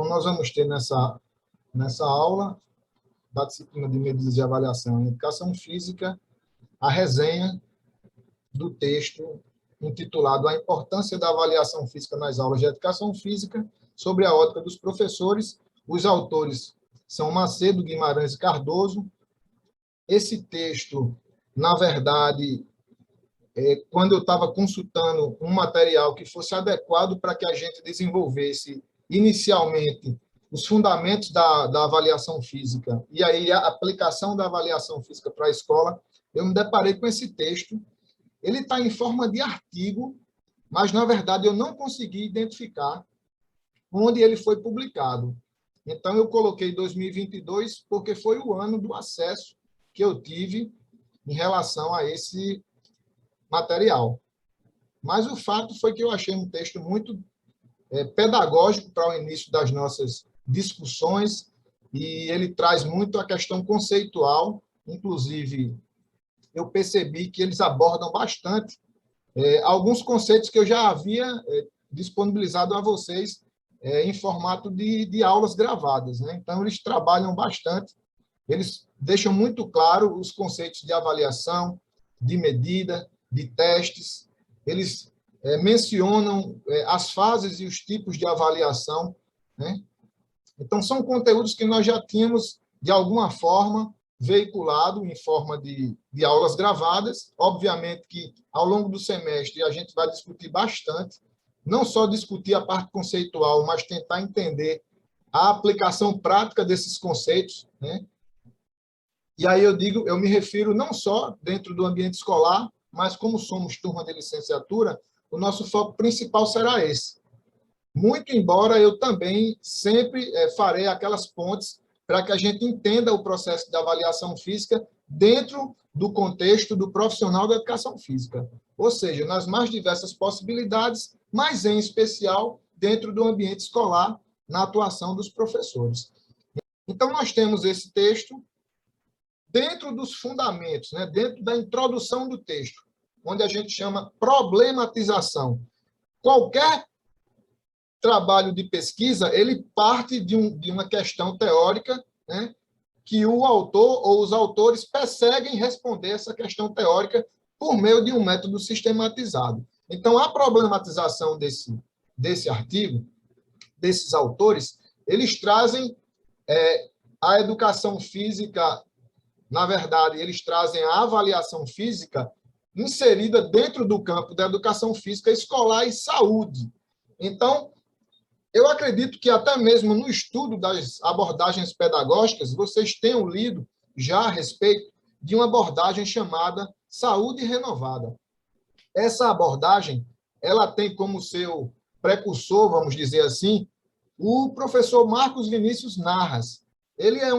nós vamos ter nessa aula da disciplina de medidas de avaliação em educação física a resenha do texto intitulado A Importância da Avaliação Física nas Aulas de Educação Física, sobre a ótica dos professores. Os autores são Macedo, Guimarães e Cardoso. Esse texto, na verdade, quando eu estava consultando um material que fosse adequado para que a gente desenvolvesse inicialmente os fundamentos da avaliação física e aí a aplicação da avaliação física para a escola, eu me deparei com esse texto. Ele está em forma de artigo, mas, na verdade, eu não consegui identificar onde ele foi publicado. Então, eu coloquei 2022 porque foi o ano do acesso que eu tive em relação a esse material. Mas o fato foi que eu achei um texto muito pedagógico para o início das nossas discussões e ele traz muito a questão conceitual, inclusive eu percebi que eles abordam bastante alguns conceitos que eu já havia disponibilizado a vocês em formato de aulas gravadas, né? Então, eles trabalham bastante, eles deixam muito claro os conceitos de avaliação, de medida, de testes, eles mencionam as fases e os tipos de avaliação, né? Então, são conteúdos que nós já tínhamos, de alguma forma, veiculado em forma de aulas gravadas. Obviamente que, ao longo do semestre, a gente vai discutir bastante, não só discutir a parte conceitual, mas tentar entender a aplicação prática desses conceitos, né? E aí eu me refiro não só dentro do ambiente escolar, mas como somos turma de licenciatura, o nosso foco principal será esse. Muito embora eu também sempre farei aquelas pontes para que a gente entenda o processo de avaliação física dentro do contexto do profissional da educação física, ou seja, nas mais diversas possibilidades, mas em especial dentro do ambiente escolar, na atuação dos professores. Então, nós temos esse texto dentro dos fundamentos, né, dentro da introdução do texto, onde a gente chama problematização. Qualquer trabalho de pesquisa, ele parte de uma questão teórica, né, que o autor ou os autores perseguem responder essa questão teórica por meio de um método sistematizado. Então, a problematização desse artigo, desses autores, eles trazem a educação física, na verdade, eles trazem a avaliação física inserida dentro do campo da educação física escolar e saúde. Então, eu acredito que até mesmo no estudo das abordagens pedagógicas, vocês tenham lido já a respeito de uma abordagem chamada saúde renovada. Essa abordagem, ela tem como seu precursor, vamos dizer assim, o professor Marcos Vinícius Narras. Ele é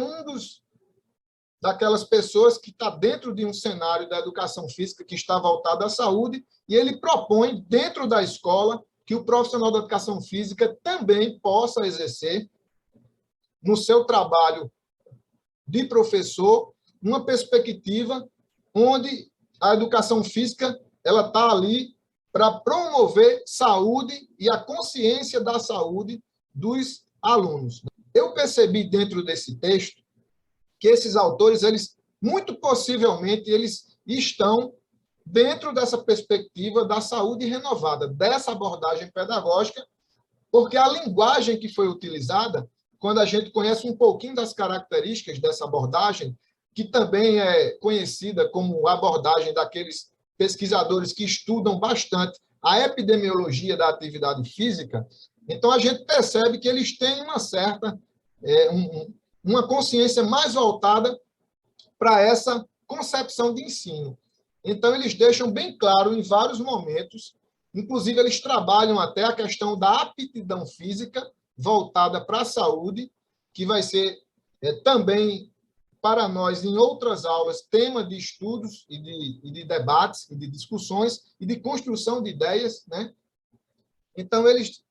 daquelas pessoas que está dentro de um cenário da educação física que está voltado à saúde, e ele propõe, dentro da escola, que o profissional da educação física também possa exercer, no seu trabalho de professor, uma perspectiva onde a educação física ela está ali para promover saúde e a consciência da saúde dos alunos. Eu percebi dentro desse texto que esses autores, eles muito possivelmente, eles estão dentro dessa perspectiva da saúde renovada, dessa abordagem pedagógica, porque a linguagem que foi utilizada, quando a gente conhece um pouquinho das características dessa abordagem, que também é conhecida como abordagem daqueles pesquisadores que estudam bastante a epidemiologia da atividade física, então a gente percebe que eles têm uma certa, uma consciência mais voltada para essa concepção de ensino. Então, eles deixam bem claro em vários momentos, inclusive eles trabalham até a questão da aptidão física voltada para a saúde, que vai ser também, para nós, em outras aulas, tema de estudos e de debates, e de discussões, e de construção de ideias, né? Então, eles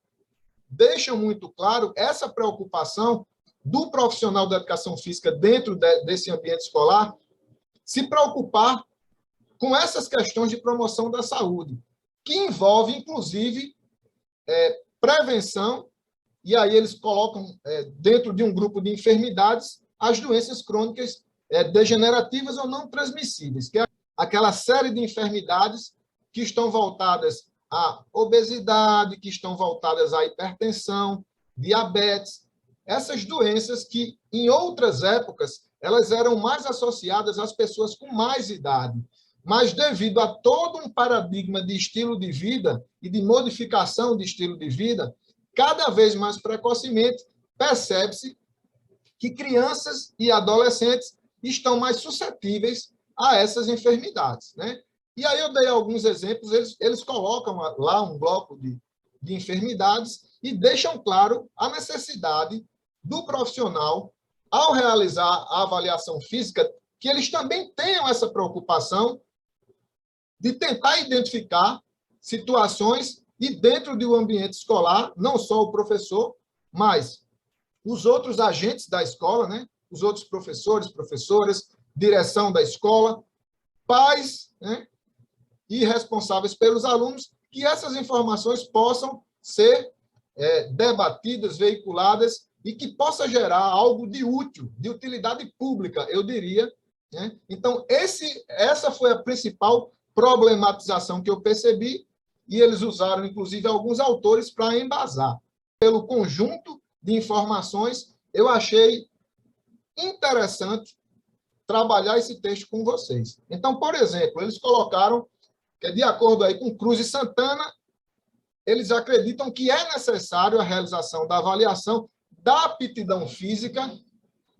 deixam muito claro essa preocupação do profissional da educação física dentro desse ambiente escolar, se preocupar com essas questões de promoção da saúde, que envolve, inclusive, prevenção e aí eles colocam dentro de um grupo de enfermidades as doenças crônicas degenerativas ou não transmissíveis, que é aquela série de enfermidades que estão voltadas à obesidade, que estão voltadas à hipertensão, diabetes, essas doenças que, em outras épocas, elas eram mais associadas às pessoas com mais idade, mas devido a todo um paradigma de estilo de vida e de modificação de estilo de vida, cada vez mais precocemente percebe-se que crianças e adolescentes estão mais suscetíveis a essas enfermidades, né? E aí eu dei alguns exemplos, eles colocam lá um bloco de enfermidades e deixam claro a necessidade do profissional, ao realizar a avaliação física, que eles também tenham essa preocupação de tentar identificar situações e dentro do ambiente escolar, não só o professor, mas os outros agentes da escola, né? Os outros professores, professoras, direção da escola, pais, né? E responsáveis pelos alunos, que essas informações possam ser debatidas, veiculadas, e que possa gerar algo de útil, de utilidade pública, eu diria, né? Então, essa foi a principal problematização que eu percebi, e eles usaram, inclusive, alguns autores para embasar. Pelo conjunto de informações, eu achei interessante trabalhar esse texto com vocês. Então, por exemplo, eles colocaram que, de acordo aí com Cruz e Santana, eles acreditam que é necessário a realização da avaliação da aptidão física,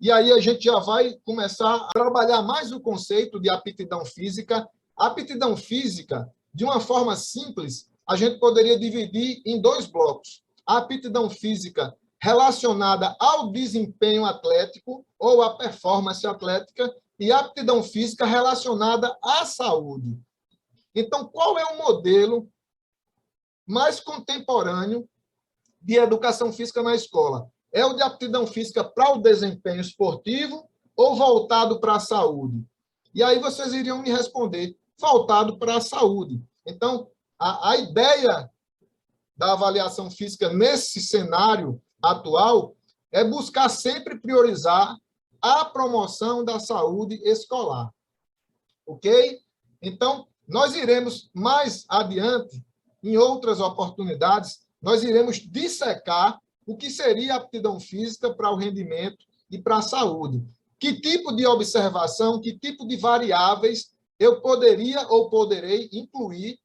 e aí a gente já vai começar a trabalhar mais o conceito de aptidão física. A aptidão física, de uma forma simples, a gente poderia dividir em dois blocos. A aptidão física relacionada ao desempenho atlético ou à performance atlética e a aptidão física relacionada à saúde. Então, qual é o modelo mais contemporâneo de educação física na escola? É o de aptidão física para o desempenho esportivo ou voltado para a saúde? E aí vocês iriam me responder, voltado para a saúde. Então, a ideia da avaliação física nesse cenário atual é buscar sempre priorizar a promoção da saúde escolar. Ok? Então, nós iremos mais adiante, em outras oportunidades, nós iremos dissecar o que seria a aptidão física para o rendimento e para a saúde. Que tipo de observação, que tipo de variáveis eu poderia ou poderei incluir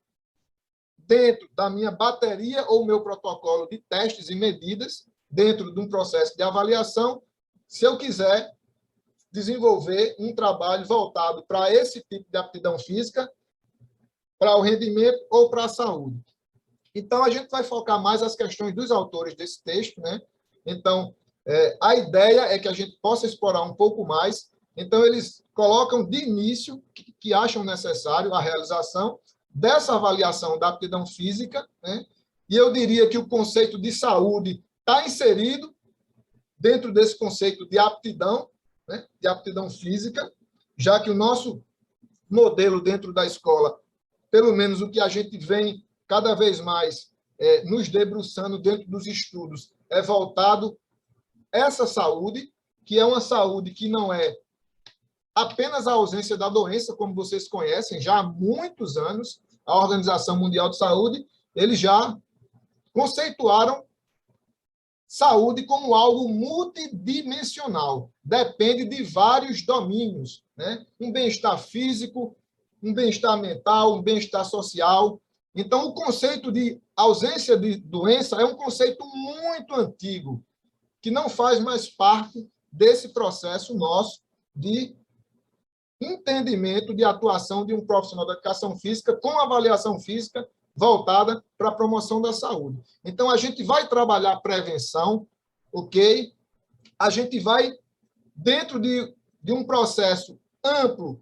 dentro da minha bateria ou meu protocolo de testes e medidas, dentro de um processo de avaliação, se eu quiser desenvolver um trabalho voltado para esse tipo de aptidão física, para o rendimento ou para a saúde. Então, a gente vai focar mais as questões dos autores desse texto, né? Então, a ideia é que a gente possa explorar um pouco mais. Então, eles colocam de início que acham necessário a realização dessa avaliação da aptidão física, né? E eu diria que o conceito de saúde está inserido dentro desse conceito de aptidão, né? De aptidão física, já que o nosso modelo dentro da escola, pelo menos o que a gente vem cada vez mais nos debruçando dentro dos estudos, é voltado a essa saúde, que é uma saúde que não é apenas a ausência da doença, como vocês conhecem, já há muitos anos, a Organização Mundial de Saúde, eles já conceituaram saúde como algo multidimensional, depende de vários domínios, né? Um bem-estar físico, um bem-estar mental, um bem-estar social. Então, o conceito de ausência de doença é um conceito muito antigo, que não faz mais parte desse processo nosso de entendimento de atuação de um profissional da educação física com avaliação física voltada para a promoção da saúde. Então, a gente vai trabalhar prevenção, ok? A gente vai, dentro de um processo amplo,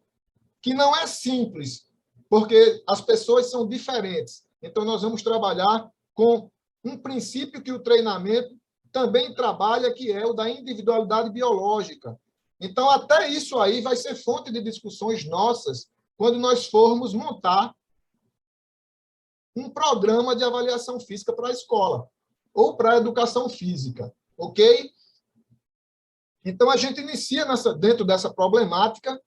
que não é simples, porque as pessoas são diferentes. Então, nós vamos trabalhar com um princípio que o treinamento também trabalha, que é o da individualidade biológica. Então, até isso aí vai ser fonte de discussões nossas quando nós formos montar um programa de avaliação física para a escola. ou para a educação física, ok? Então, a gente inicia dentro dessa problemática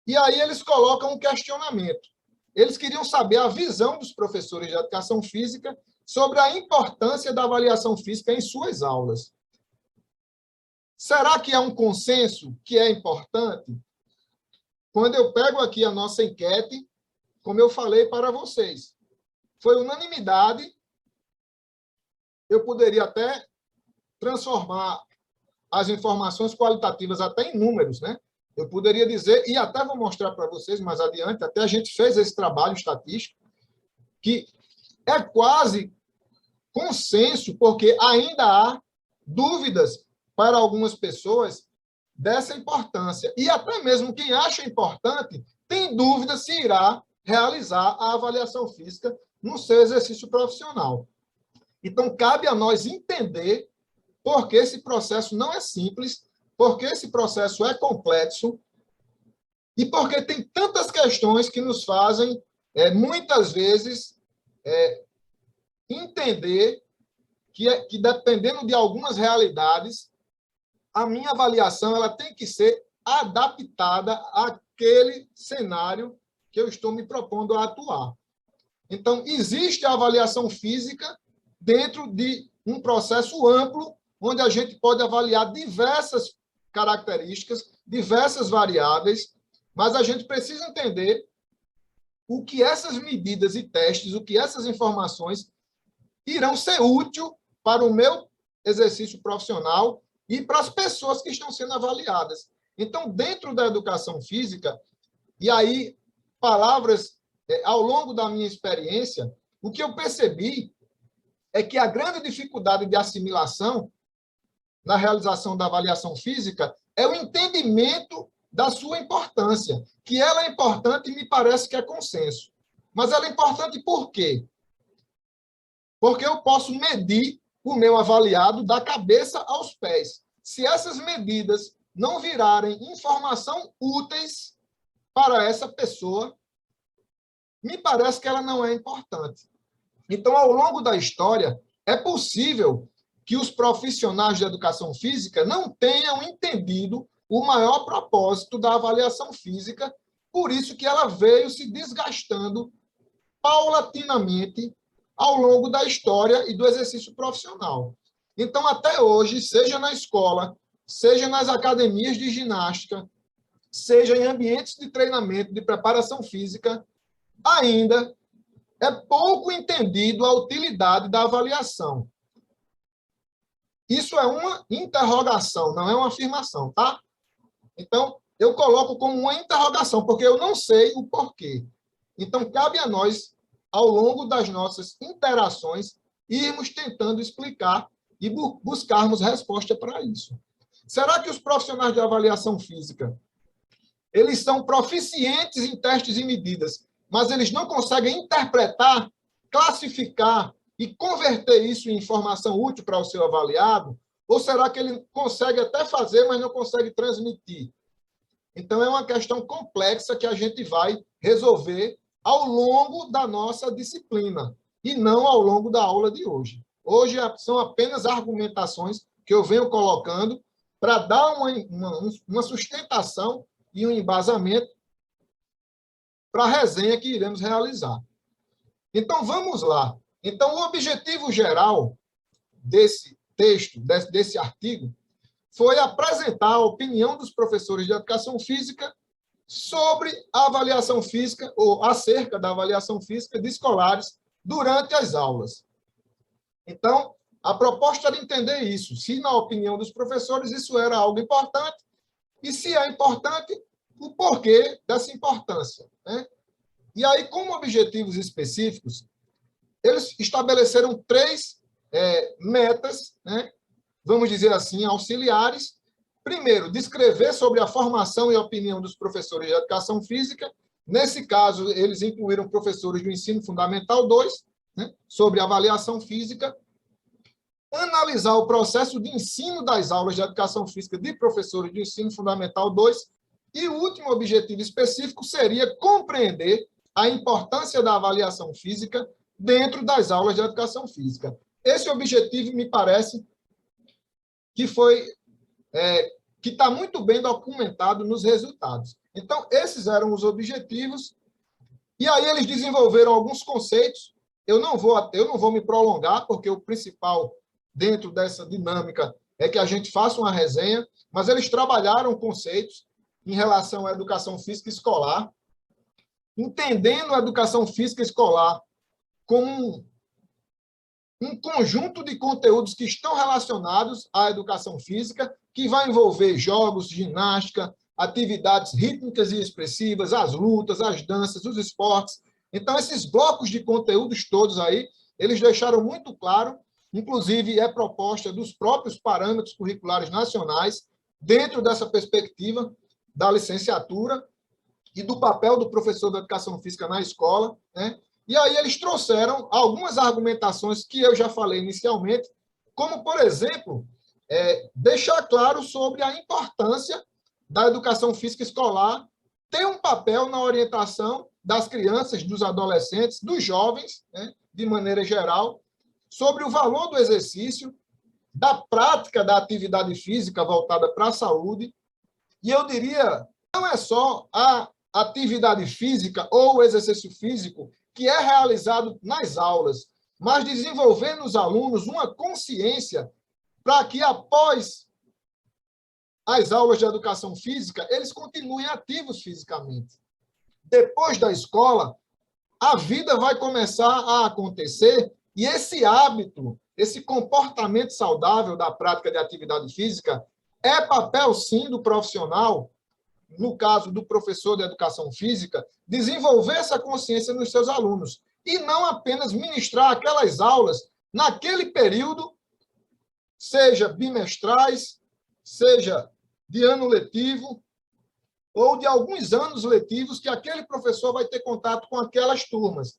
e aí eles colocam um questionamento. Eles queriam saber a visão dos professores de educação física sobre a importância da avaliação física em suas aulas. Será que há um consenso que é importante? Quando eu pego aqui a nossa enquete, como eu falei para vocês, foi unanimidade. Eu poderia até transformar as informações qualitativas até em números, né? Eu poderia dizer, e até vou mostrar para vocês mais adiante, até a gente fez esse trabalho estatístico, que é quase consenso, porque ainda há dúvidas para algumas pessoas dessa importância. E até mesmo quem acha importante tem dúvida se irá realizar a avaliação física no seu exercício profissional. Então, cabe a nós entender por que esse processo não é simples, por que esse processo é complexo e por que tem tantas questões que nos fazem, muitas vezes, entender que, dependendo de algumas realidades, a minha avaliação ela tem que ser adaptada àquele cenário que eu estou me propondo a atuar. Então, existe a avaliação física dentro de um processo amplo, onde a gente pode avaliar diversas características, diversas variáveis, mas a gente precisa entender o que essas medidas e testes, o que essas informações irão ser úteis para o meu exercício profissional e para as pessoas que estão sendo avaliadas. Então, dentro da educação física, e aí, palavras, ao longo da minha experiência, o que eu percebi é que a grande dificuldade de assimilação na realização da avaliação física é o entendimento da sua importância, que ela é importante e me parece que é consenso. Mas ela é importante por quê? Porque eu posso medir o meu avaliado da cabeça aos pés. Se essas medidas não virarem informação úteis para essa pessoa, me parece que ela não é importante. Então, ao longo da história, é possível que os profissionais de educação física não tenham entendido o maior propósito da avaliação física, por isso que ela veio se desgastando paulatinamente ao longo da história e do exercício profissional. Então, até hoje, seja na escola, seja nas academias de ginástica, seja em ambientes de treinamento, de preparação física, ainda é pouco entendido a utilidade da avaliação. Isso é uma interrogação, não é uma afirmação, tá? Então, eu coloco como uma interrogação, porque eu não sei o porquê. Então, cabe a nós, ao longo das nossas interações, irmos tentando explicar e buscarmos resposta para isso. Será que os profissionais de avaliação física, eles são proficientes em testes e medidas, mas eles não conseguem interpretar, classificar e converter isso em informação útil para o seu avaliado? Ou será que ele consegue até fazer, mas não consegue transmitir? Então, é uma questão complexa que a gente vai resolver ao longo da nossa disciplina, e não ao longo da aula de hoje. Hoje são apenas argumentações que eu venho colocando para dar uma sustentação e um embasamento para a resenha que iremos realizar. Então, vamos lá. Então, o objetivo geral desse texto, desse artigo, foi apresentar a opinião dos professores de educação física sobre a avaliação física, ou acerca da avaliação física de escolares durante as aulas. Então, a proposta era entender isso, se, na opinião dos professores, isso era algo importante, e se é importante, o porquê dessa importância, né? E aí, como objetivos específicos, eles estabeleceram 3 metas, né? Vamos dizer assim, auxiliares. Primeiro, descrever sobre a formação e a opinião dos professores de educação física. Nesse caso, eles incluíram professores do ensino fundamental 2, né, sobre avaliação física. Analisar o processo de ensino das aulas de educação física de professores do ensino fundamental 2. E o último objetivo específico seria compreender a importância da avaliação física dentro das aulas de educação física. esse objetivo me parece que que está muito bem documentado nos resultados. Então, esses eram os objetivos, e aí eles desenvolveram alguns conceitos. Eu não vou me prolongar, porque o principal dentro dessa dinâmica é que a gente faça uma resenha, mas eles trabalharam conceitos em relação à educação física escolar, entendendo a educação física escolar como um conjunto de conteúdos que estão relacionados à educação física, que vai envolver jogos, ginástica, atividades rítmicas e expressivas, as lutas, as danças, os esportes. Então, esses blocos de conteúdos todos aí, eles deixaram muito claro, inclusive é proposta dos próprios parâmetros curriculares nacionais, dentro dessa perspectiva da licenciatura e do papel do professor de educação física na escola, né? E aí eles trouxeram algumas argumentações que eu já falei inicialmente, como, por exemplo, deixar claro sobre a importância da educação física escolar ter um papel na orientação das crianças, dos adolescentes, dos jovens, né, de maneira geral, sobre o valor do exercício, da prática da atividade física voltada para a saúde. E eu diria, não é só a atividade física ou o exercício físico que é realizado nas aulas, mas desenvolver nos alunos uma consciência para que, após as aulas de educação física, eles continuem ativos fisicamente. Depois da escola, a vida vai começar a acontecer e esse hábito, esse comportamento saudável da prática de atividade física é papel, sim, do profissional, no caso do professor de educação física, desenvolver essa consciência nos seus alunos e não apenas ministrar aquelas aulas naquele período, seja bimestrais, seja de ano letivo ou de alguns anos letivos que aquele professor vai ter contato com aquelas turmas.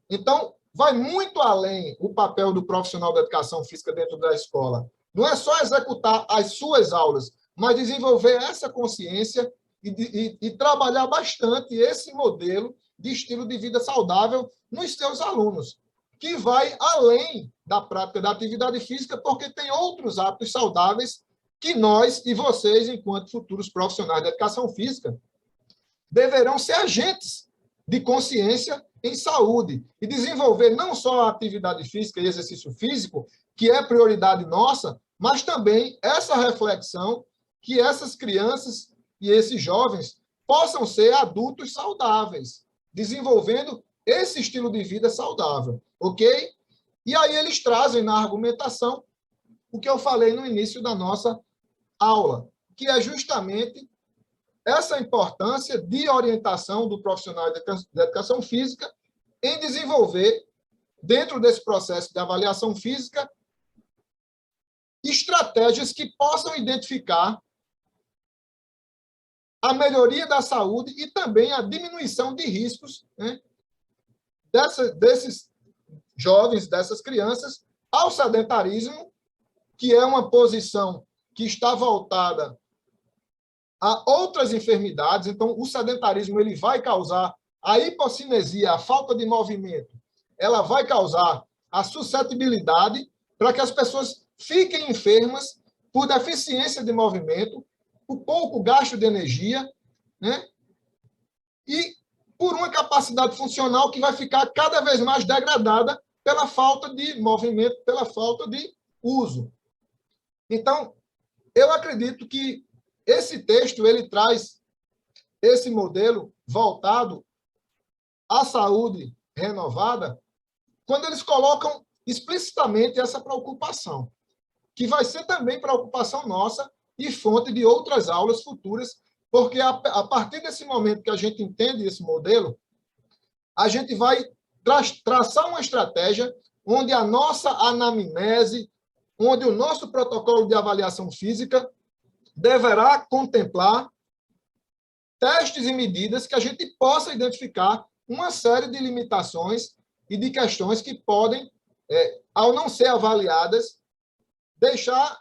Então, vai muito além o papel do profissional da educação física dentro da escola. Não é só executar as suas aulas, mas desenvolver essa consciência e trabalhar bastante esse modelo de estilo de vida saudável nos seus alunos, que vai além da prática da atividade física, porque tem outros hábitos saudáveis que nós e vocês, enquanto futuros profissionais da educação física, deverão ser agentes de consciência em saúde e desenvolver não só a atividade física e exercício físico, que é prioridade nossa, mas também essa reflexão que essas crianças e esses jovens possam ser adultos saudáveis, desenvolvendo esse estilo de vida saudável, ok? E aí eles trazem na argumentação o que eu falei no início da nossa aula, que é justamente essa importância de orientação do profissional de educação física em desenvolver, dentro desse processo de avaliação física, estratégias que possam identificar a melhoria da saúde e também a diminuição de riscos, né, desses jovens, dessas crianças, ao sedentarismo, que é uma posição que está voltada a outras enfermidades. Então, o sedentarismo ele vai causar a hipocinesia, a falta de movimento, ela vai causar a suscetibilidade para que as pessoas fiquem enfermas por deficiência de movimento, por pouco gasto de energia, né? E por uma capacidade funcional que vai ficar cada vez mais degradada pela falta de movimento, pela falta de uso. Então, eu acredito que esse texto ele traz esse modelo voltado à saúde renovada, quando eles colocam explicitamente essa preocupação, que vai ser também preocupação nossa e fonte de outras aulas futuras, porque a partir desse momento que a gente entende esse modelo, a gente vai traçar uma estratégia onde a nossa anamnese, onde o nosso protocolo de avaliação física deverá contemplar testes e medidas que a gente possa identificar uma série de limitações e de questões que podem, ao não ser avaliadas, deixar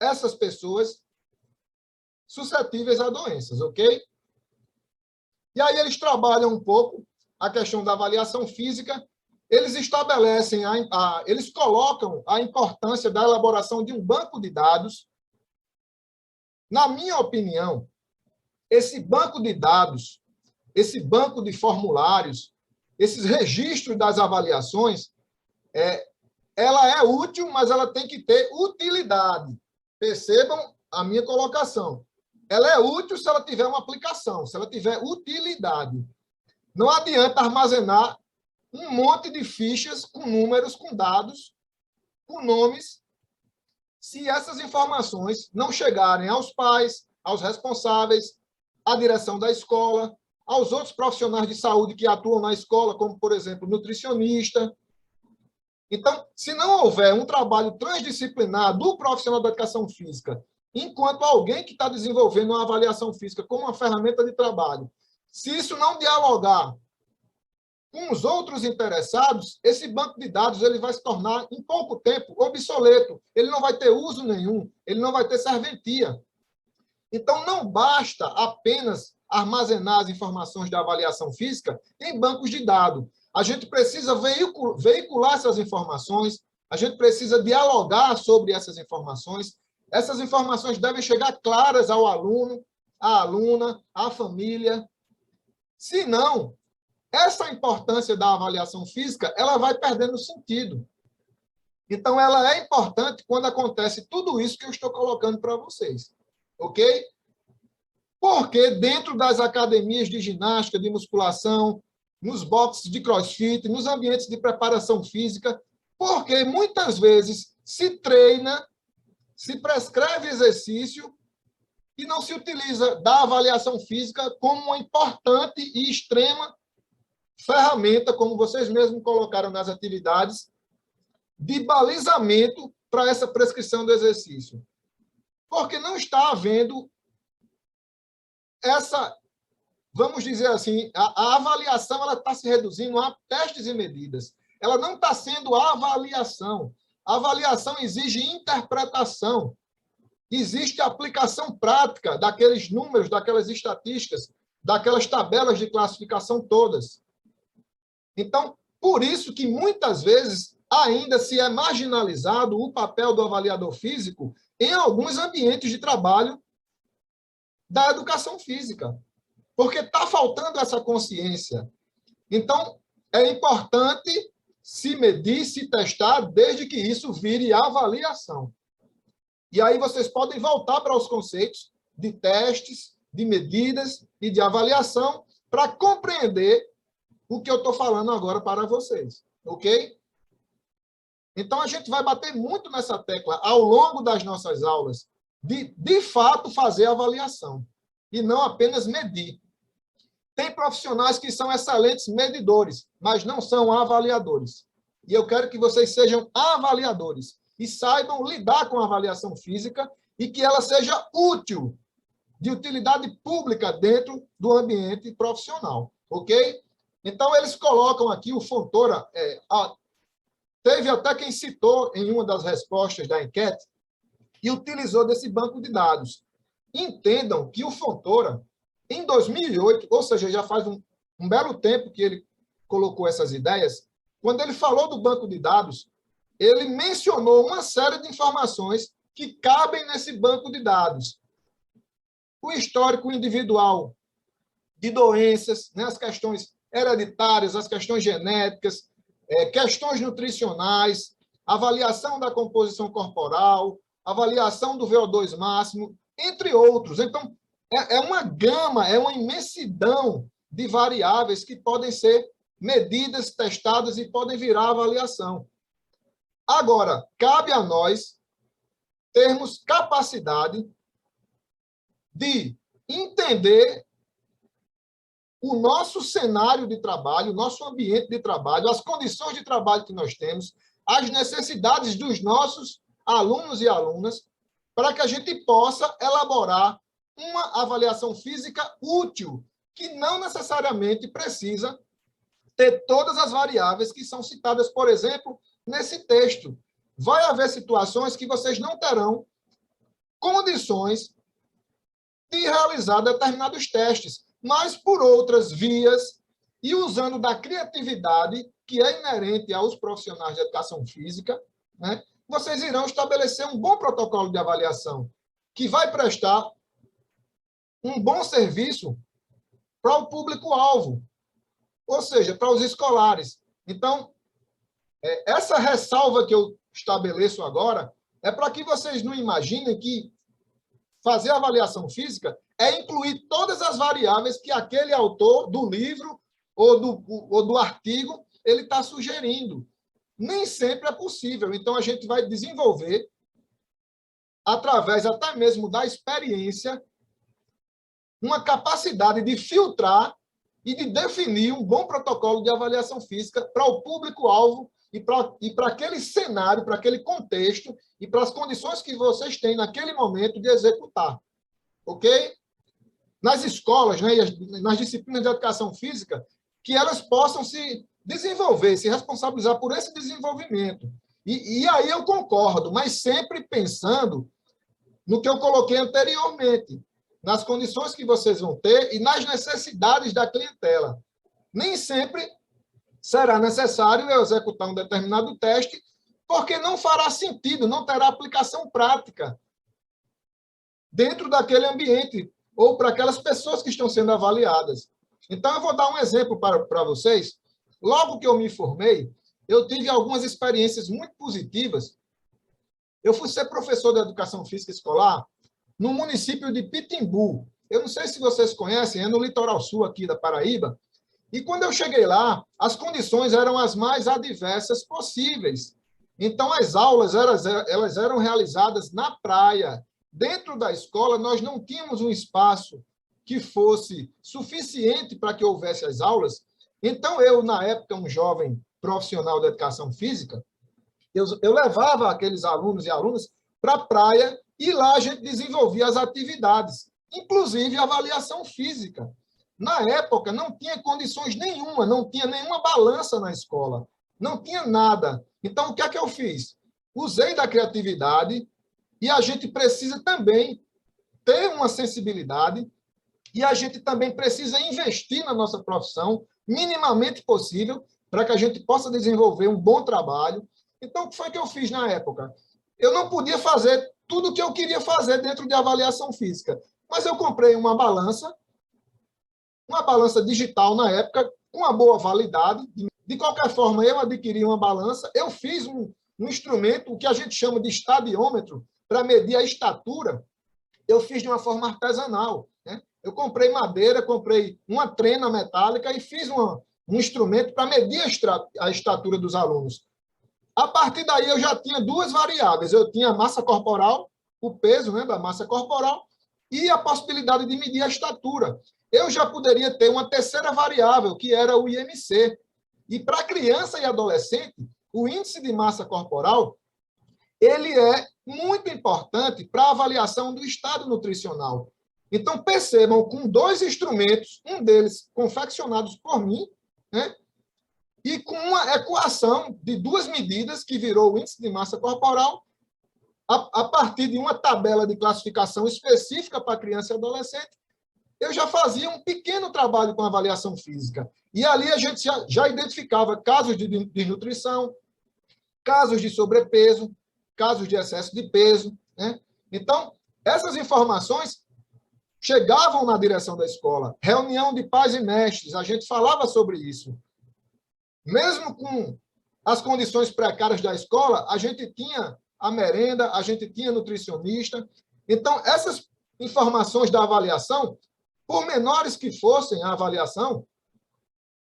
essas pessoas suscetíveis a doenças, ok? E aí eles trabalham um pouco a questão da avaliação física. eles estabelecem, eles colocam a importância da elaboração de um banco de dados. Na minha opinião, esse banco de dados, esse banco de formulários, esses registros das avaliações, ela é útil, mas ela tem que ter utilidade. Percebam a minha colocação. Ela é útil se ela tiver uma aplicação, se ela tiver utilidade. Não adianta armazenar um monte de fichas com números, com dados, com nomes, se essas informações não chegarem aos pais, aos responsáveis, à direção da escola, aos outros profissionais de saúde que atuam na escola, como, por exemplo, nutricionista. Então, se não houver um trabalho transdisciplinar do profissional da educação física, enquanto alguém que está desenvolvendo uma avaliação física como uma ferramenta de trabalho, se isso não dialogar com os outros interessados, esse banco de dados ele vai se tornar, em pouco tempo, obsoleto. Ele não vai ter uso nenhum, ele não vai ter serventia. Então, não basta apenas armazenar as informações da avaliação física em bancos de dados. A gente precisa veicular essas informações, a gente precisa dialogar sobre essas informações. Essas informações devem chegar claras ao aluno, à aluna, à família. Se não, essa importância da avaliação física, ela vai perdendo sentido. Então, ela é importante quando acontece tudo isso que eu estou colocando para vocês. Ok? Porque dentro das academias de ginástica, de musculação, nos boxes de crossfit, nos ambientes de preparação física, porque muitas vezes se treina, se prescreve exercício e não se utiliza da avaliação física como uma importante e extrema ferramenta, como vocês mesmos colocaram nas atividades, de balizamento para essa prescrição do exercício. Porque não está havendo essa, vamos dizer assim, a avaliação ela está se reduzindo a testes e medidas. Ela não está sendo avaliação. A avaliação exige interpretação. Existe aplicação prática daqueles números, daquelas estatísticas, daquelas tabelas de classificação todas. Então, por isso que muitas vezes ainda se é marginalizado o papel do avaliador físico em alguns ambientes de trabalho da educação física, porque está faltando essa consciência. Então, é importante se medir, se testar, desde que isso vire avaliação. E aí vocês podem voltar para os conceitos de testes, de medidas e de avaliação para compreender o que eu estou falando agora para vocês, ok? Então, a gente vai bater muito nessa tecla ao longo das nossas aulas, de fato, fazer avaliação, e não apenas medir. Tem profissionais que são excelentes medidores, mas não são avaliadores. E eu quero que vocês sejam avaliadores e saibam lidar com a avaliação física e que ela seja útil, de utilidade pública dentro do ambiente profissional, ok? Então, eles colocam aqui o Fontoura, teve até quem citou em uma das respostas da enquete e utilizou desse banco de dados. Entendam que o Fontoura, em 2008, ou seja, já faz um belo tempo que ele colocou essas ideias, quando ele falou do banco de dados, ele mencionou uma série de informações que cabem nesse banco de dados. O histórico individual de doenças, né, as questões hereditárias, as questões genéticas, questões nutricionais, avaliação da composição corporal, avaliação do VO2 máximo, entre outros. Então, é uma gama, é uma imensidão de variáveis que podem ser medidas, testadas e podem virar avaliação. Agora, cabe a nós termos capacidade de entender o nosso cenário de trabalho, o nosso ambiente de trabalho, as condições de trabalho que nós temos, as necessidades dos nossos alunos e alunas, para que a gente possa elaborar uma avaliação física útil, que não necessariamente precisa ter todas as variáveis que são citadas, por exemplo, nesse texto. Vai haver situações que vocês não terão condições de realizar determinados testes, mas por outras vias e usando da criatividade, que é inerente aos profissionais de educação física, né? Vocês irão estabelecer um bom protocolo de avaliação que vai prestar um bom serviço para o público-alvo, ou seja, para os escolares. Então, essa ressalva que eu estabeleço agora é para que vocês não imaginem que fazer avaliação física é incluir todas as variáveis que aquele autor do livro ou do artigo ele está sugerindo. Nem sempre é possível. Então, a gente vai desenvolver, através até mesmo da experiência, uma capacidade de filtrar e de definir um bom protocolo de avaliação física para o público-alvo e para aquele cenário, para aquele contexto e para as condições que vocês têm naquele momento de executar. Ok? Nas escolas, né, e nas disciplinas de educação física, que elas possam se desenvolver, se responsabilizar por esse desenvolvimento. E aí eu concordo, mas sempre pensando no que eu coloquei anteriormente, nas condições que vocês vão ter e nas necessidades da clientela. Nem sempre será necessário eu executar um determinado teste, porque não fará sentido, não terá aplicação prática dentro daquele ambiente ou para aquelas pessoas que estão sendo avaliadas. Então, eu vou dar um exemplo para vocês. Logo que eu me formei, eu tive algumas experiências muito positivas. Eu fui ser professor de educação física escolar no município de Pitimbu. Eu não sei se vocês conhecem, é no litoral sul aqui da Paraíba. E quando eu cheguei lá, as condições eram as mais adversas possíveis. Então, as aulas elas eram realizadas na praia. Dentro da escola, nós não tínhamos um espaço que fosse suficiente para que houvesse as aulas. Então, eu, na época, um jovem profissional de educação física, eu levava aqueles alunos e alunas para a praia e lá a gente desenvolvia as atividades, inclusive a avaliação física. Na época, não tinha condições nenhuma, não tinha nenhuma balança na escola, não tinha nada. Então, o que é que eu fiz? Usei da criatividade e a gente precisa também ter uma sensibilidade e a gente também precisa investir na nossa profissão, minimamente possível, para que a gente possa desenvolver um bom trabalho. Então, o que foi que eu fiz na época? Eu não podia fazer tudo o que eu queria fazer dentro de avaliação física, mas eu comprei uma balança digital na época, com uma boa validade. De qualquer forma, eu adquiri uma balança, eu fiz um instrumento, o que a gente chama de estadiômetro, para medir a estatura, eu fiz de uma forma artesanal, né? Eu comprei madeira, comprei uma trena metálica e fiz um instrumento para medir a estatura dos alunos. A partir daí, eu já tinha duas variáveis. Eu tinha a massa corporal, o peso, né, da massa corporal, e a possibilidade de medir a estatura. Eu já poderia ter uma terceira variável, que era o IMC. E para criança e adolescente, o índice de massa corporal ele é muito importante para a avaliação do estado nutricional. Então, percebam, com dois instrumentos, um deles confeccionados por mim, né, e com uma equação de duas medidas, que virou o índice de massa corporal, a partir de uma tabela de classificação específica para criança e adolescente, eu já fazia um pequeno trabalho com avaliação física. E ali a gente já identificava casos de desnutrição, casos de sobrepeso, casos de excesso de peso, né? Então, essas informações chegavam na direção da escola. Reunião de pais e mestres, a gente falava sobre isso. Mesmo com as condições precárias da escola, a gente tinha a merenda, a gente tinha nutricionista. Então, essas informações da avaliação, por menores que fossem a avaliação,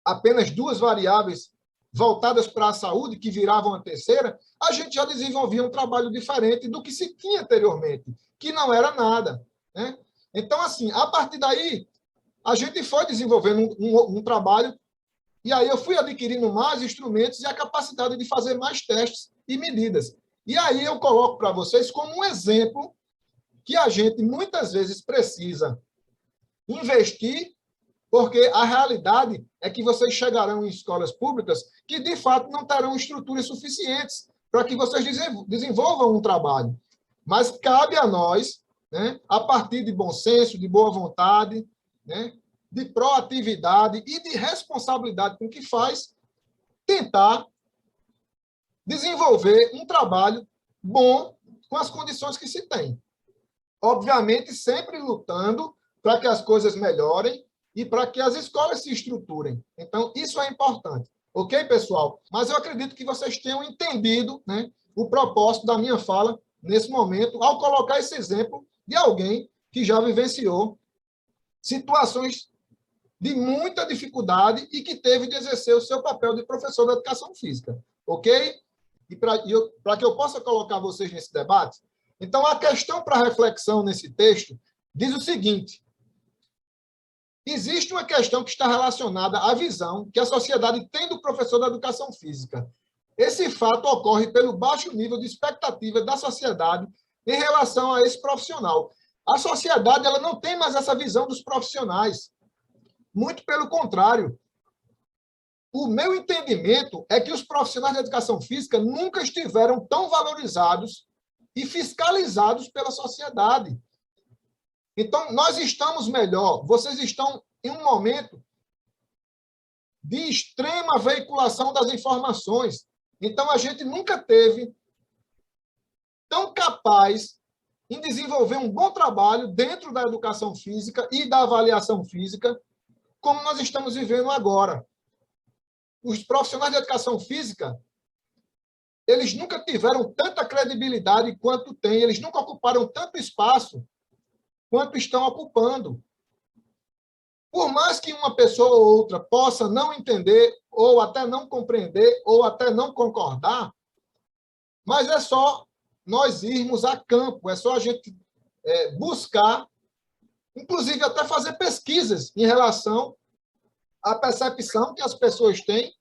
apenas duas variáveis voltadas para a saúde, que viravam a terceira, a gente já desenvolvia um trabalho diferente do que se tinha anteriormente, que não era nada, né? Então, assim, a partir daí, a gente foi desenvolvendo um trabalho, e aí eu fui adquirindo mais instrumentos e a capacidade de fazer mais testes e medidas. E aí eu coloco para vocês como um exemplo que a gente muitas vezes precisa investir, porque a realidade é que vocês chegarão em escolas públicas que, de fato, não terão estruturas suficientes para que vocês desenvolvam um trabalho. Mas cabe a nós, né, a partir de bom senso, de boa vontade, né, de proatividade e de responsabilidade com o que faz, tentar desenvolver um trabalho bom com as condições que se tem. Obviamente, sempre lutando para que as coisas melhorem e para que as escolas se estruturem. Então, isso é importante. Ok, pessoal? Mas eu acredito que vocês tenham entendido, né, o propósito da minha fala nesse momento, ao colocar esse exemplo de alguém que já vivenciou situações de muita dificuldade e que teve de exercer o seu papel de professor de educação física. Ok? E para que eu possa colocar vocês nesse debate, então a questão para reflexão nesse texto diz o seguinte: existe uma questão que está relacionada à visão que a sociedade tem do professor da educação física. Esse fato ocorre pelo baixo nível de expectativa da sociedade em relação a esse profissional. A sociedade ela não tem mais essa visão dos profissionais. Muito pelo contrário. O meu entendimento é que os profissionais da educação física nunca estiveram tão valorizados e fiscalizados pela sociedade. Então, nós estamos melhor. Vocês estão em um momento de extrema veiculação das informações. Então, a gente nunca teve tão capaz em desenvolver um bom trabalho dentro da educação física e da avaliação física como nós estamos vivendo agora. Os profissionais de educação física, eles nunca tiveram tanta credibilidade quanto têm, eles nunca ocuparam tanto espaço quanto estão ocupando. Por mais que uma pessoa ou outra possa não entender, ou até não compreender, ou até não concordar, mas é só nós irmos a campo, é só a gente buscar, inclusive até fazer pesquisas em relação à percepção que as pessoas têm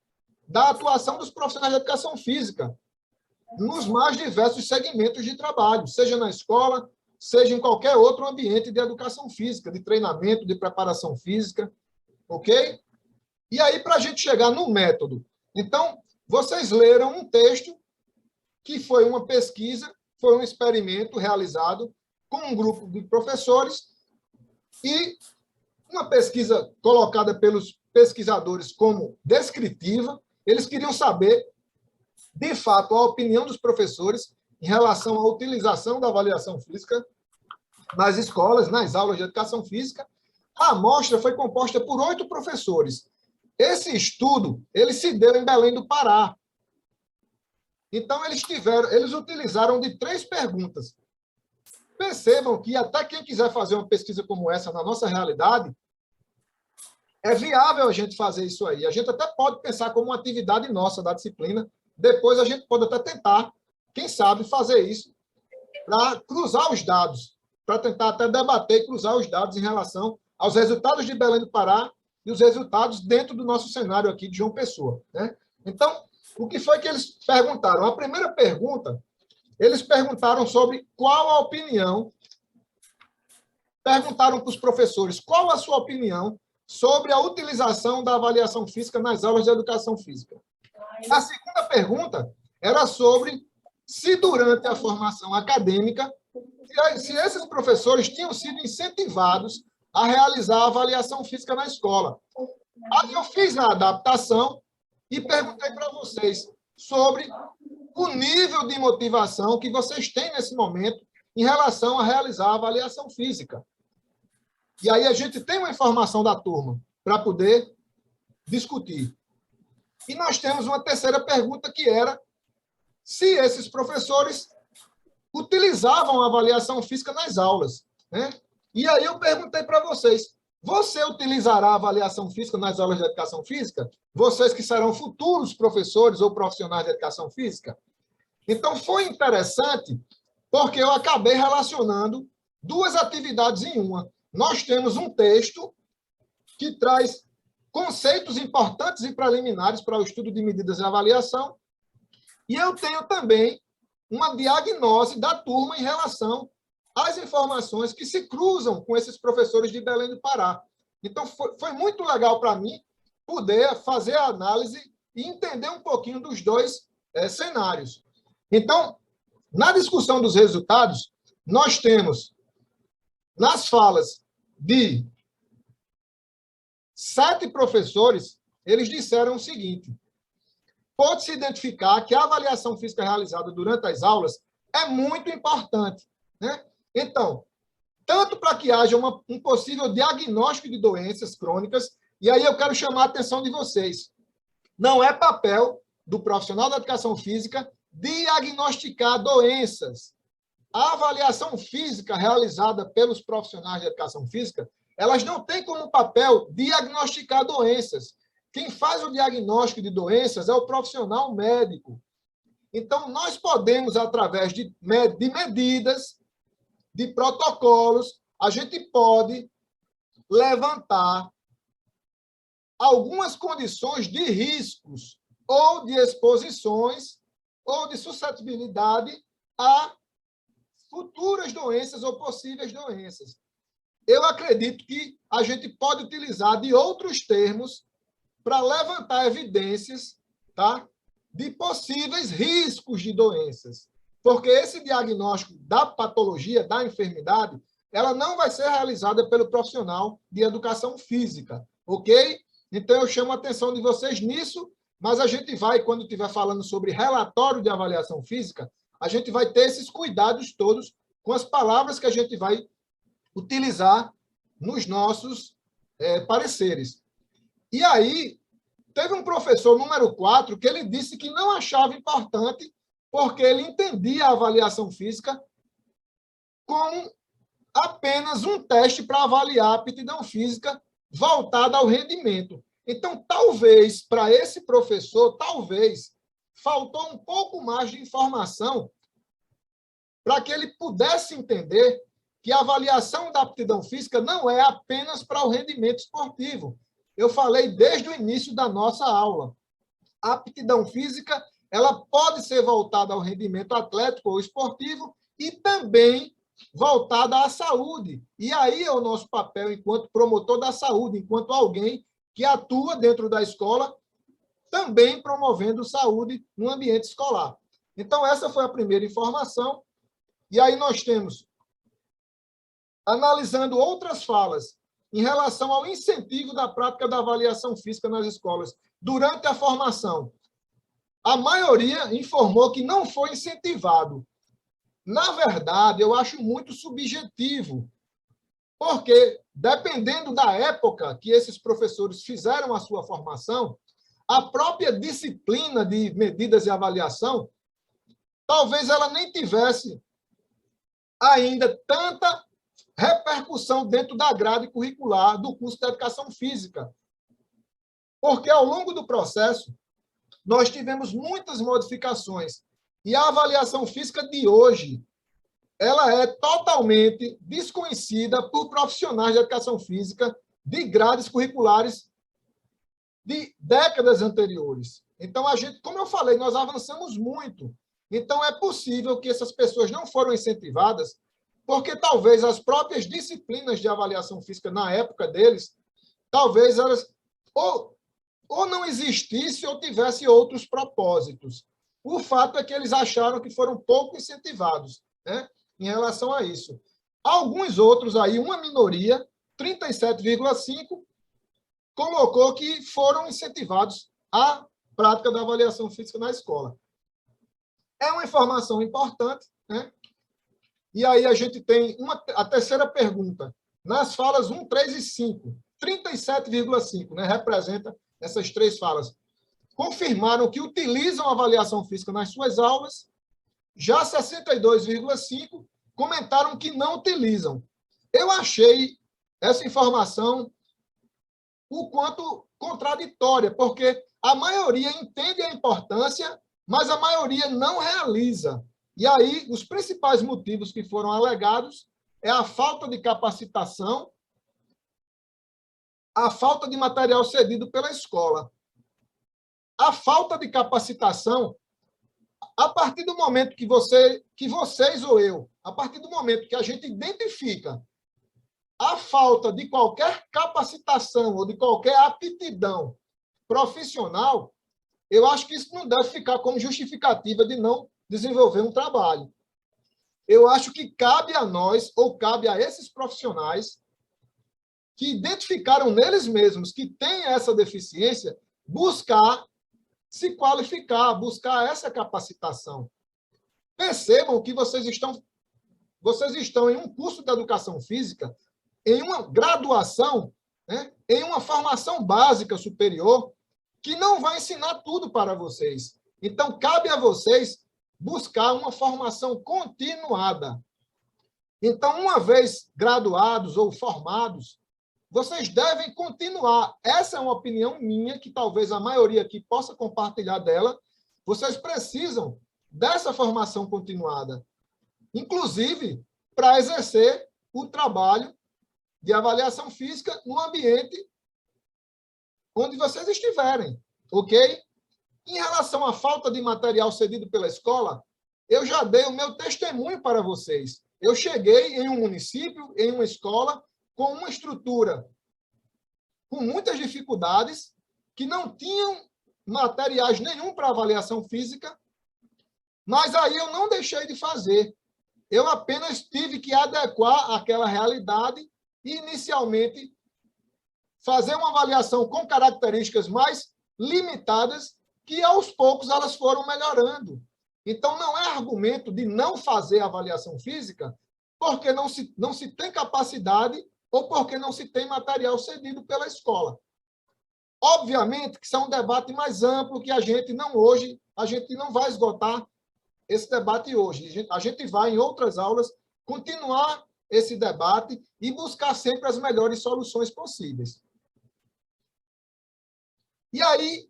da atuação dos profissionais de educação física nos mais diversos segmentos de trabalho, seja na escola, seja em qualquer outro ambiente de educação física, de treinamento, de preparação física, ok? E aí, para a gente chegar no método. Então, vocês leram um texto que foi uma pesquisa, foi um experimento realizado com um grupo de professores e uma pesquisa colocada pelos pesquisadores como descritiva. Eles queriam saber, de fato, a opinião dos professores em relação à utilização da avaliação física nas escolas, nas aulas de educação física. A amostra foi composta por 8 professores. Esse estudo ele se deu em Belém do Pará. Então, eles utilizaram de 3 perguntas. Percebam que até quem quiser fazer uma pesquisa como essa na nossa realidade, é viável a gente fazer isso aí. A gente até pode pensar como uma atividade nossa da disciplina. Depois a gente pode até tentar, quem sabe, fazer isso para cruzar os dados, para tentar até debater e cruzar os dados em relação aos resultados de Belém do Pará e os resultados dentro do nosso cenário aqui de João Pessoa, né? Então, o que foi que eles perguntaram? A primeira pergunta, eles perguntaram sobre qual a opinião, perguntaram para os professores qual a sua opinião sobre a utilização da avaliação física nas aulas de educação física. A segunda pergunta era sobre se durante a formação acadêmica, se esses professores tinham sido incentivados a realizar a avaliação física na escola. Aí eu fiz a adaptação e perguntei para vocês sobre o nível de motivação que vocês têm nesse momento em relação a realizar a avaliação física. E aí a gente tem uma informação da turma para poder discutir. E nós temos uma terceira pergunta, que era se esses professores utilizavam a avaliação física nas aulas, né? E aí eu perguntei para vocês, você utilizará a avaliação física nas aulas de educação física? Vocês que serão futuros professores ou profissionais de educação física? Então, foi interessante, porque eu acabei relacionando 2 atividades em uma. Nós temos um texto que traz conceitos importantes e preliminares para o estudo de medidas de avaliação, e eu tenho também uma diagnose da turma em relação às informações que se cruzam com esses professores de Belém do Pará. Então, foi muito legal para mim poder fazer a análise e entender um pouquinho dos 2 cenários. Então, na discussão dos resultados, nós temos, nas falas de 7 professores, eles disseram o seguinte: pode-se identificar que a avaliação física realizada durante as aulas é muito importante, né? Então, tanto para que haja um possível diagnóstico de doenças crônicas, e aí eu quero chamar a atenção de vocês. Não é papel do profissional da educação física diagnosticar doenças. A avaliação física realizada pelos profissionais de educação física, elas não têm como papel diagnosticar doenças. Quem faz o diagnóstico de doenças é o profissional médico. Então, nós podemos, através de medidas, de protocolos, a gente pode levantar algumas condições de riscos ou de exposições ou de suscetibilidade a futuras doenças ou possíveis doenças. Eu acredito que a gente pode utilizar de outros termos para levantar evidências, tá, de possíveis riscos de doenças. Porque esse diagnóstico da patologia, da enfermidade, ela não vai ser realizada pelo profissional de educação física, ok? Então, eu chamo a atenção de vocês nisso, mas a gente vai, quando estiver falando sobre relatório de avaliação física, a gente vai ter esses cuidados todos com as palavras que a gente vai utilizar nos nossos pareceres. E aí, teve um professor número 4 que ele disse que não achava importante porque ele entendia a avaliação física como apenas um teste para avaliar a aptidão física voltada ao rendimento. Então, talvez, para esse professor, talvez, faltou um pouco mais de informação para que ele pudesse entender que a avaliação da aptidão física não é apenas para o rendimento esportivo. Eu falei desde o início da nossa aula. A aptidão física, ela pode ser voltada ao rendimento atlético ou esportivo e também voltada à saúde. E aí é o nosso papel enquanto promotor da saúde, enquanto alguém que atua dentro da escola, também promovendo saúde no ambiente escolar. Então, essa foi a primeira informação. E aí nós temos, analisando outras falas em relação ao incentivo da prática da avaliação física nas escolas durante a formação. A maioria informou que não foi incentivado. Na verdade, eu acho muito subjetivo, porque, dependendo da época que esses professores fizeram a sua formação, a própria disciplina de medidas e avaliação, talvez ela nem tivesse ainda tanta repercussão dentro da grade curricular do curso de Educação Física. Porque, ao longo do processo, nós tivemos muitas modificações. E a avaliação física de hoje, ela é totalmente desconhecida por profissionais de educação física de grades curriculares de décadas anteriores. Então, a gente, como eu falei, nós avançamos muito. Então, é possível que essas pessoas não foram incentivadas porque talvez as próprias disciplinas de avaliação física na época deles, talvez elas ou não existisse ou tivesse outros propósitos. O fato é que eles acharam que foram pouco incentivados, né, em relação a isso. Alguns outros aí, uma minoria, 37,5%, colocou que foram incentivados à prática da avaliação física na escola. É uma informação importante, né? E aí a gente tem a terceira pergunta. Nas falas 1, 3 e 5, 37,5%, né, representa essas três falas. Confirmaram que utilizam a avaliação física nas suas aulas. Já 62,5% comentaram que não utilizam. Eu achei essa informação o quanto contraditória, porque a maioria entende a importância, mas a maioria não realiza. E aí, os principais motivos que foram alegados é a falta de capacitação, a falta de material cedido pela escola. A falta de capacitação, a partir do momento que vocês ou eu, a partir do momento que a gente identifica a falta de qualquer capacitação ou de qualquer aptidão profissional, eu acho que isso não deve ficar como justificativa de não desenvolver um trabalho. Eu acho que cabe a nós, ou cabe a esses profissionais que identificaram neles mesmos que têm essa deficiência, buscar se qualificar, buscar essa capacitação. Percebam que vocês estão em um curso de educação física, em uma graduação, né, em uma formação básica superior, que não vai ensinar tudo para vocês. Então, cabe a vocês buscar uma formação continuada. Então, uma vez graduados ou formados, vocês devem continuar. Essa é uma opinião minha, que talvez a maioria aqui possa compartilhar dela. Vocês precisam dessa formação continuada, inclusive para exercer o trabalho de avaliação física no ambiente onde vocês estiverem, ok? Em relação à falta de material cedido pela escola, eu já dei o meu testemunho para vocês. Eu cheguei em um município, em uma escola, com uma estrutura com muitas dificuldades, que não tinham materiais nenhum para avaliação física, mas aí eu não deixei de fazer. Eu apenas tive que adequar aquela realidade e, inicialmente, fazer uma avaliação com características mais limitadas, que aos poucos elas foram melhorando. Então, não é argumento de não fazer avaliação física porque não se tem capacidade ou porque não se tem material cedido pela escola. Obviamente que isso é um debate mais amplo que a gente não vai esgotar esse debate hoje. A gente vai, em outras aulas, continuar esse debate e buscar sempre as melhores soluções possíveis. E aí,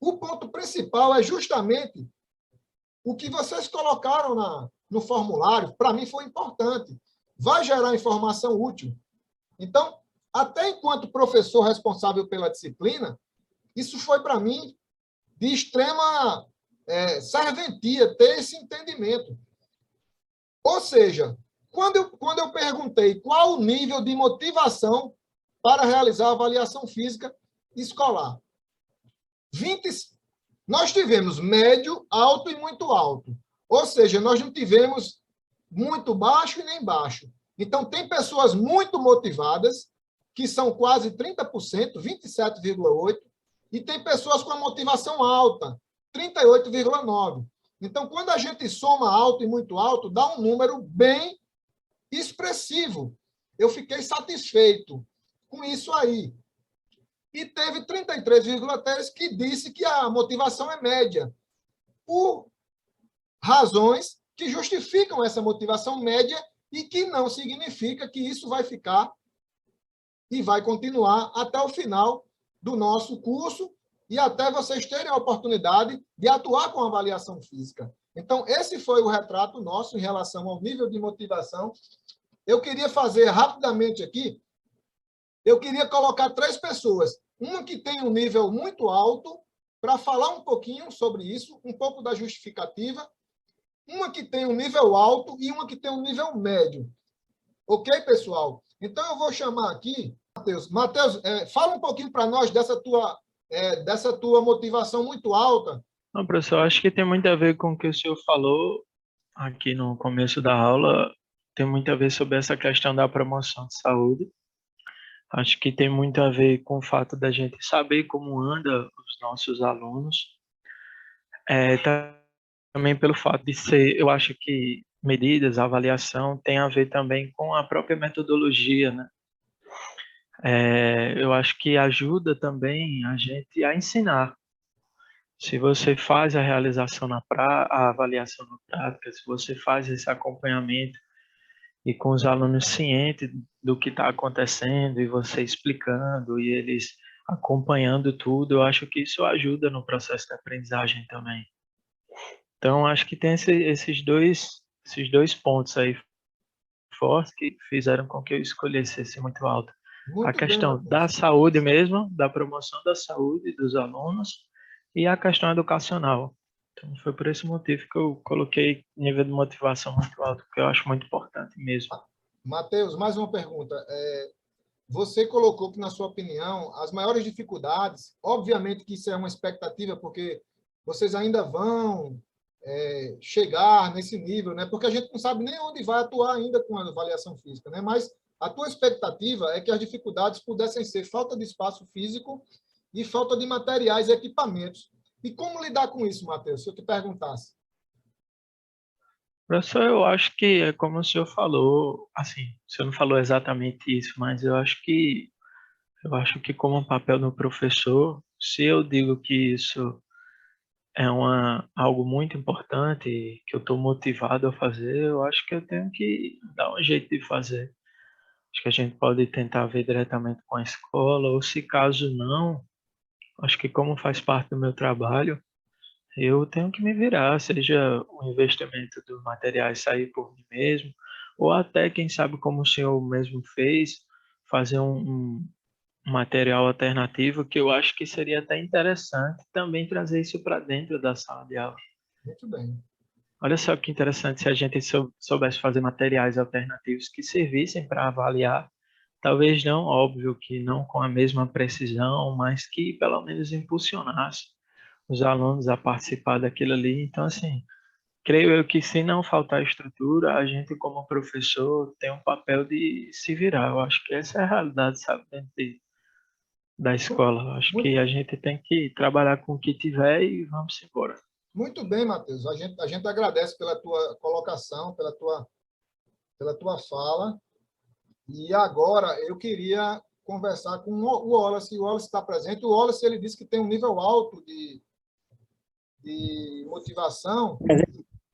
o ponto principal é justamente o que vocês colocaram no formulário. Para mim foi importante. Vai gerar informação útil. Então, até enquanto professor responsável pela disciplina, isso foi para mim de extrema serventia ter esse entendimento. Ou seja, quando eu perguntei qual o nível de motivação para realizar a avaliação física escolar, nós tivemos médio, alto e muito alto. Ou seja, nós não tivemos muito baixo e nem baixo. Então, tem pessoas muito motivadas, que são quase 30%, 27,8%, e tem pessoas com a motivação alta, 38,9%. Então, quando a gente soma alto e muito alto, dá um número bem expressivo. Eu fiquei satisfeito com isso aí. E teve 33,3% que disse que a motivação é média, por razões que justificam essa motivação média e que não significa que isso vai ficar e vai continuar até o final do nosso curso e até vocês terem a oportunidade de atuar com a avaliação física. Então, esse foi o retrato nosso em relação ao nível de motivação. Eu queria fazer rapidamente aqui, eu queria colocar 3 pessoas. Uma que tem um nível muito alto, para falar um pouquinho sobre isso, um pouco da justificativa. Uma que tem um nível alto e uma que tem um nível médio. Ok, pessoal? Então, eu vou chamar aqui, Matheus. Matheus, fala um pouquinho para nós dessa tua motivação muito alta. Não, professor, acho que tem muito a ver com o que o senhor falou aqui no começo da aula, tem muito a ver sobre essa questão da promoção de saúde. Acho que tem muito a ver com o fato da gente saber como anda os nossos alunos. Também pelo fato de ser, eu acho que medidas, avaliação, tem a ver também com a própria metodologia, né? Eu acho que ajuda também a gente a ensinar. Se você faz a realização a avaliação na prática, se você faz esse acompanhamento e com os alunos cientes do que está acontecendo e você explicando e eles acompanhando tudo, eu acho que isso ajuda no processo de aprendizagem também. Então, acho que tem esses dois pontos aí fortes que fizeram com que eu escolhesse esse muito alto. Muito a questão bem, da saúde mesmo, da promoção da saúde dos alunos e a questão educacional. Então, foi por esse motivo que eu coloquei nível de motivação muito alto, que eu acho muito importante mesmo. Matheus, mais uma pergunta. Você colocou que, na sua opinião, as maiores dificuldades, obviamente que isso é uma expectativa, porque vocês ainda vão chegar nesse nível, né? Porque a gente não sabe nem onde vai atuar ainda com a avaliação física, né? Mas a tua expectativa é que as dificuldades pudessem ser falta de espaço físico e falta de materiais e equipamentos. E como lidar com isso, Matheus, se eu te perguntasse? Professor, eu acho que é como o senhor falou, assim, o senhor não falou exatamente isso, mas eu acho que como um papel do professor, se eu digo que isso é algo muito importante, que eu estou motivado a fazer, eu acho que eu tenho que dar um jeito de fazer. Acho que a gente pode tentar ver diretamente com a escola, ou se caso não, acho que como faz parte do meu trabalho, eu tenho que me virar, seja o investimento dos materiais sair por mim mesmo, ou até, quem sabe, como o senhor mesmo fez, fazer um material alternativo que eu acho que seria até interessante também trazer isso para dentro da sala de aula. Muito bem. Olha só que interessante se a gente soubesse fazer materiais alternativos que servissem para avaliar, talvez não, óbvio que não com a mesma precisão, mas que pelo menos impulsionasse os alunos a participar daquilo ali. Então, assim, creio eu que se não faltar estrutura, a gente como professor tem um papel de se virar. Eu acho que essa é a realidade, sabe, dentro da escola. Eu acho que Muito, a gente tem que trabalhar com o que tiver e vamos embora. muito bem, Matheus. A gente agradece pela tua colocação, pela tua fala. E agora eu queria conversar com o Wallace. O Wallace está presente. O Wallace, ele disse que tem um nível alto de motivação.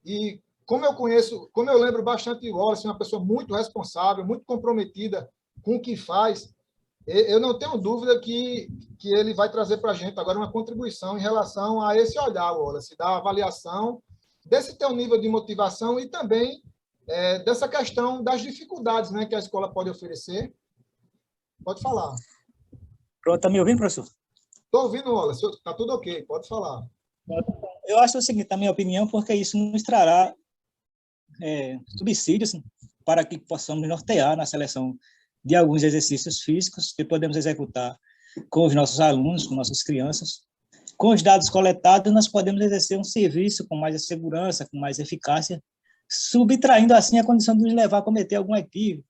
E como eu lembro bastante de Wallace, uma pessoa muito responsável, muito comprometida com o que faz, eu não tenho dúvida que ele vai trazer para a gente agora uma contribuição em relação a esse olhar, Wallace, da avaliação, desse teu nível de motivação e também dessa questão das dificuldades, né, que a escola pode oferecer. Pode falar. Pronto, está me ouvindo, professor? Estou ouvindo, Wallace. Está tudo ok, pode falar. Eu acho o seguinte, na minha opinião, porque isso nos trará subsídios para que possamos nortear na seleção de alguns exercícios físicos que podemos executar com os nossos alunos, com nossas crianças. Com os dados coletados, nós podemos exercer um serviço com mais segurança, com mais eficácia, subtraindo assim a condição de nos levar a cometer algum equívoco.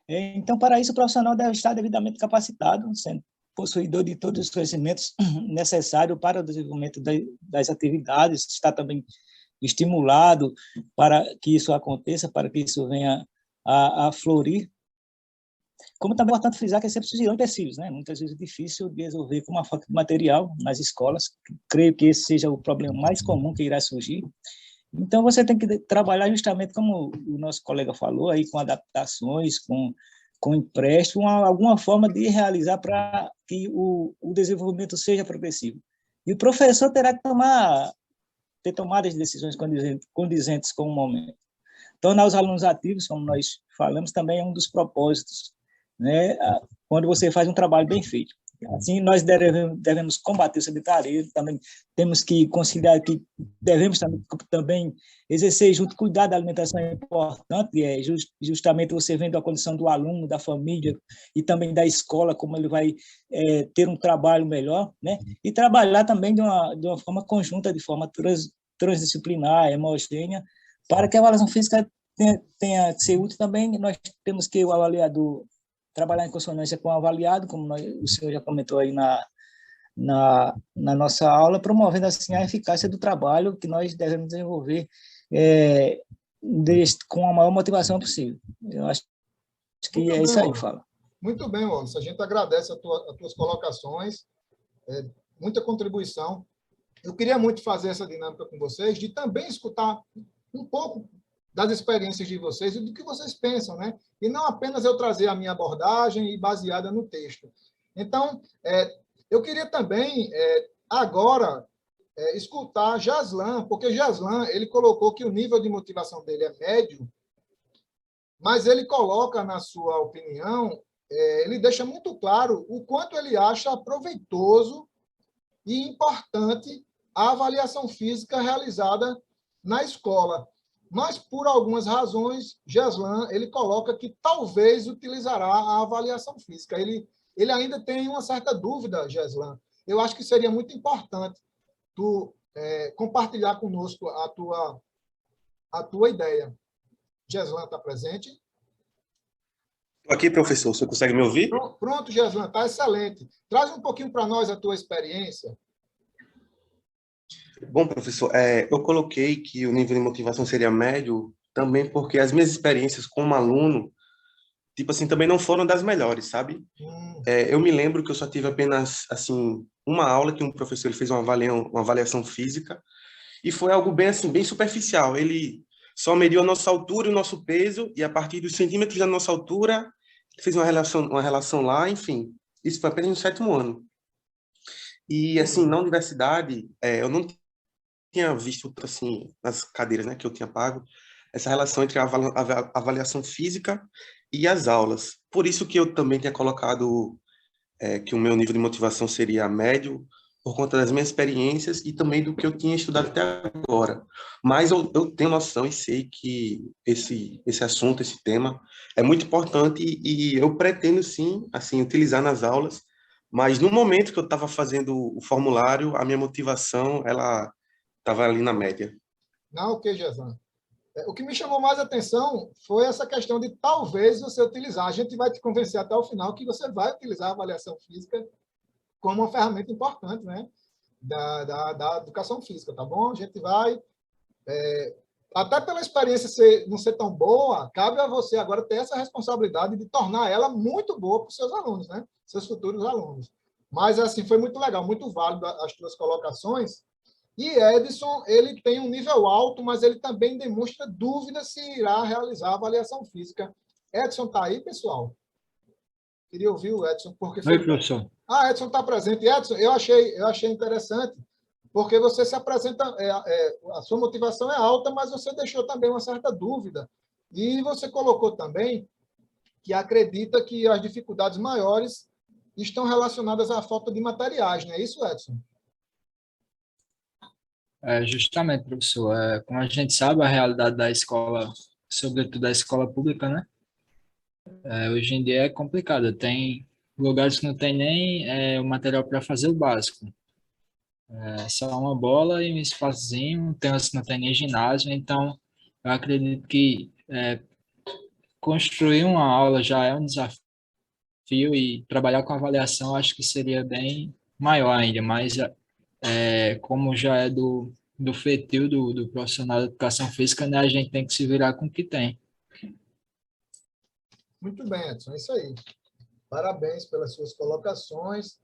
Então, para isso, o profissional deve estar devidamente capacitado, sendo possuidor de todos os conhecimentos necessários para o desenvolvimento das atividades, está também estimulado para que isso aconteça, para que isso venha a florir. Como também é importante frisar que sempre surgirão empecilhos, né? Muitas vezes é difícil de resolver com uma falta de material nas escolas. Creio que esse seja o problema mais comum que irá surgir. Então, você tem que trabalhar justamente como o nosso colega falou, aí, com adaptações, com empréstimo, alguma forma de realizar para que o desenvolvimento seja progressivo. E o professor terá que ter tomadas de decisões condizentes com o momento. Tornar os alunos ativos, como nós falamos, também é um dos propósitos, né? Quando você faz um trabalho bem feito. Assim, nós devemos combater o sedentarismo, também temos que considerar que devemos também exercer junto, cuidar da alimentação é importante, justamente você vendo a condição do aluno, da família e também da escola, como ele vai ter um trabalho melhor, né? E trabalhar também de uma forma conjunta, de forma transdisciplinar, homogênea, para que a avaliação física tenha que ser útil também. Nós temos que o avaliador trabalhar em consonância com o avaliado, como o senhor já comentou aí na nossa aula, promovendo assim a eficácia do trabalho que nós devemos desenvolver com a maior motivação possível. Eu acho que Muito é bem, isso aí, Wallace. fala. Muito bem, Wallace. A gente agradece as tuas colocações, muita contribuição. Eu queria muito fazer essa dinâmica com vocês, de também escutar um pouco das experiências de vocês e do que vocês pensam, né? E não apenas eu trazer a minha abordagem e baseada no texto. Então, eu queria também, agora, escutar Jaslan, porque Jaslan, ele colocou que o nível de motivação dele é médio, mas ele coloca, na sua opinião, ele deixa muito claro o quanto ele acha proveitoso e importante a avaliação física realizada na escola. Mas, por algumas razões, Geslan, ele coloca que talvez utilizará a avaliação física. Ele ainda tem uma certa dúvida, Geslan. Eu acho que seria muito importante tu compartilhar conosco a tua ideia. Geslan está presente? Estou aqui, professor. Você consegue me ouvir? Pronto, Geslan, está excelente. Traz um pouquinho para nós a tua experiência. Bom, professor, eu coloquei que o nível de motivação seria médio também porque as minhas experiências como aluno, tipo assim, também não foram das melhores, sabe? Hum, Eu me lembro que eu só tive apenas, assim, uma aula que um professor ele fez uma avaliação física e foi algo bem, assim, bem superficial. Ele só mediu a nossa altura e o nosso peso e a partir dos centímetros da nossa altura fez uma relação lá, enfim. Isso foi apenas no sétimo ano. E, assim, entendi. na universidade, eu não tinha visto, assim, nas cadeiras, né, que eu tinha pago, essa relação entre a avaliação física e as aulas. Por isso que eu também tinha colocado que o meu nível de motivação seria médio, por conta das minhas experiências e também do que eu tinha estudado até agora. Mas eu tenho noção e sei que esse assunto, esse tema, é muito importante e eu pretendo, sim, assim, utilizar nas aulas, mas no momento que eu estava fazendo o formulário, a minha motivação, ela estava ali na média. Não, ok, Jezan. O que me chamou mais atenção foi essa questão de talvez você utilizar. A gente vai te convencer até o final que você vai utilizar a avaliação física como uma ferramenta importante, né? Da educação física, tá bom? A gente vai, até pela experiência não ser tão boa, cabe a você agora ter essa responsabilidade de tornar ela muito boa para os seus alunos, né? Seus futuros alunos. Mas, assim, foi muito legal, muito válido as tuas colocações. E Edson, ele tem um nível alto, mas ele também demonstra dúvida se irá realizar a avaliação física. Edson está aí, pessoal? Queria ouvir o Edson, porque Oi, foi... professor. Ah, Edson está presente. Edson, eu achei interessante, porque você se apresenta, a sua motivação é alta, mas você deixou também uma certa dúvida. E você colocou também que acredita que as dificuldades maiores estão relacionadas à falta de materiais, não é isso, Edson? Justamente, professor, como a gente sabe, a realidade da escola, sobretudo da escola pública, né? Hoje em dia é complicado. Tem lugares que não tem nem o material para fazer o básico. É só uma bola e um espacinho, tem uns que não tem nem ginásio, então eu acredito que construir uma aula já é um desafio e trabalhar com avaliação acho que seria bem maior ainda, mas como já é do feitio do profissional de educação física, né, a gente tem que se virar com o que tem. Muito bem, Edson, é isso aí. Parabéns pelas suas colocações.